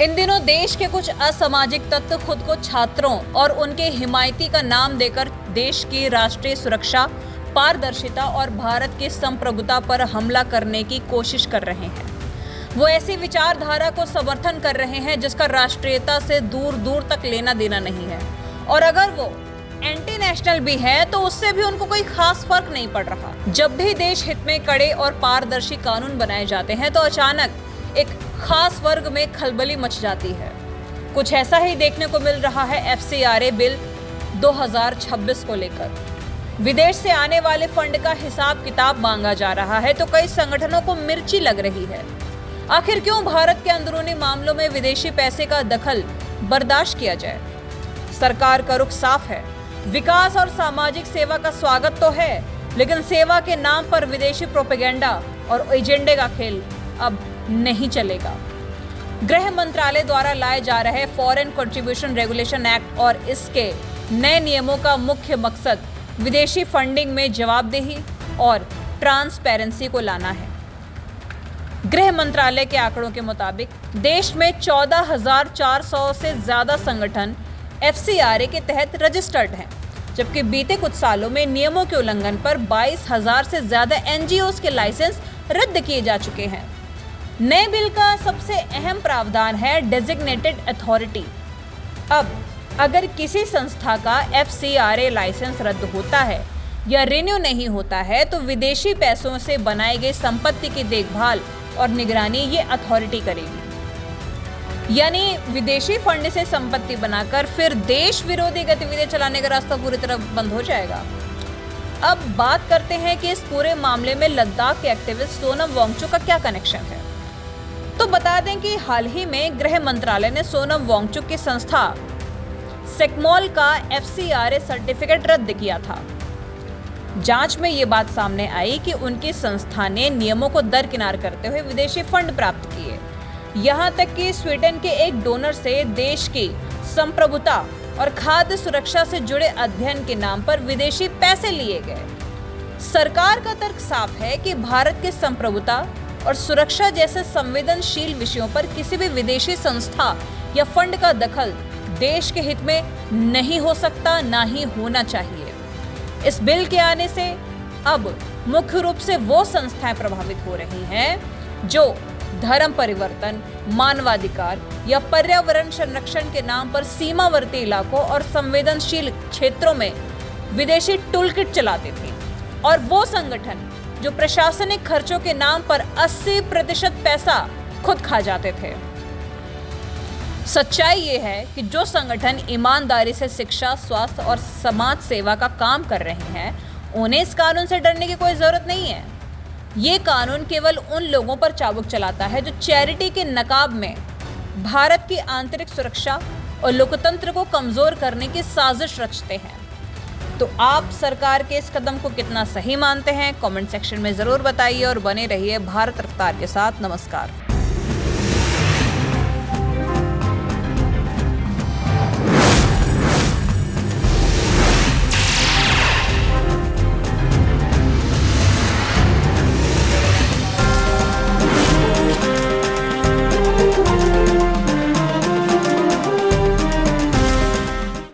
इन दिनों देश के कुछ असामाजिक तत्व खुद को छात्रों और उनके हिमायती का नाम देकर देश की राष्ट्रीय सुरक्षा, पारदर्शिता और भारत की संप्रभुता पर हमला करने की कोशिश कर रहे हैं। वो ऐसी विचारधारा को समर्थन कर रहे हैं जिसका राष्ट्रीयता से दूर दूर तक लेना देना नहीं है, और अगर वो एंटी नेशनल भी है तो उससे भी उनको कोई खास फर्क नहीं पड़ रहा। जब भी देश हित में कड़े और पारदर्शी कानून बनाए जाते हैं तो अचानक एक खास वर्ग में खलबली मच जाती है। कुछ ऐसा ही देखने को मिल रहा है FCRA बिल 2026 को लेकर। विदेश से आने वाले फंड का हिसाब किताब मांगा जा रहा है तो कई संगठनों को मिर्ची लग रही है। आखिर क्यों भारत के अंदरूनी मामलों में विदेशी पैसे का दखल बर्दाश्त किया जाए? सरकार का रुख साफ है। विकास और सामाजिक सेवा का स्वागत तो है, लेकिन सेवा के नाम पर विदेशी प्रोपेगेंडा और एजेंडे का खेल अब नहीं चलेगा। गृह मंत्रालय द्वारा लाए जा रहे फॉरेन कंट्रीब्यूशन रेगुलेशन एक्ट और इसके नए नियमों का मुख्य मकसद विदेशी फंडिंग में जवाबदेही और ट्रांसपेरेंसी को लाना है। गृह मंत्रालय के आंकड़ों के मुताबिक देश में 14,400 से ज्यादा संगठन FCRA के तहत रजिस्टर्ड हैं, जबकि बीते कुछ सालों में नियमों के उल्लंघन पर 22,000 से ज्यादा NGOs के लाइसेंस रद्द किए जा चुके हैं। नए बिल का सबसे अहम प्रावधान है डेजिग्नेटेड अथॉरिटी। अब अगर किसी संस्था का FCRA लाइसेंस रद्द होता है या रिन्यू नहीं होता है तो विदेशी पैसों से बनाई गई संपत्ति की देखभाल और निगरानी ये अथॉरिटी करेगी। यानी विदेशी फंड से संपत्ति बनाकर फिर देश विरोधी गतिविधियां चलाने का रास्ता पूरी तरह बंद हो जाएगा। अब बात करते हैं कि इस पूरे मामले में लद्दाख के एक्टिविस्ट सोनम वांगचुक का क्या कनेक्शन है। तो बता दें कि हाल ही में गृह मंत्रालय ने सोनम वांगचुक की संस्था सेकमॉल का FCRA सर्टिफिकेट रद्द किया था। जांच में ये बात सामने आई कि उनकी संस्था ने नियमों को दरकिनार करते हुए विदेशी फंड प्राप्त किए। यहां तक कि स्वीडन के एक डोनर से देश की संप्रभुता और खाद्य सुरक्षा से जुड़े अध्ययन के नाम पर विदेशी पैसे लिए गए। सरकार का तर्क साफ है कि भारत की संप्रभुता और सुरक्षा जैसे संवेदनशील विषयों पर किसी भी विदेशी संस्था या फंड का दखल देश के हित में नहीं हो सकता, ना ही होना चाहिए। इस बिल के आने से अब मुख्य रूप से वो संस्थाएं प्रभावित हो रही हैं जो धर्म परिवर्तन, मानवाधिकार या पर्यावरण संरक्षण के नाम पर सीमावर्ती इलाकों और संवेदनशील क्षेत्रों में विदेशी टूलकिट चलाते थे, और वो संगठन जो प्रशासनिक खर्चों के नाम पर 80% पैसा खुद खा जाते थे। सच्चाई ये है कि जो संगठन ईमानदारी से शिक्षा, स्वास्थ्य और समाज सेवा का काम कर रहे हैं, उन्हें इस कानून से डरने की कोई जरूरत नहीं है। ये कानून केवल उन लोगों पर चाबुक चलाता है जो चैरिटी के नकाब में भारत की आंतरिक सुरक्षा और लोकतंत्र को कमजोर करने की साजिश रचते हैं। तो आप सरकार के इस कदम को कितना सही मानते हैं, कमेंट सेक्शन में जरूर बताइए और बने रहिए भारत रफ्तार के साथ। नमस्कार।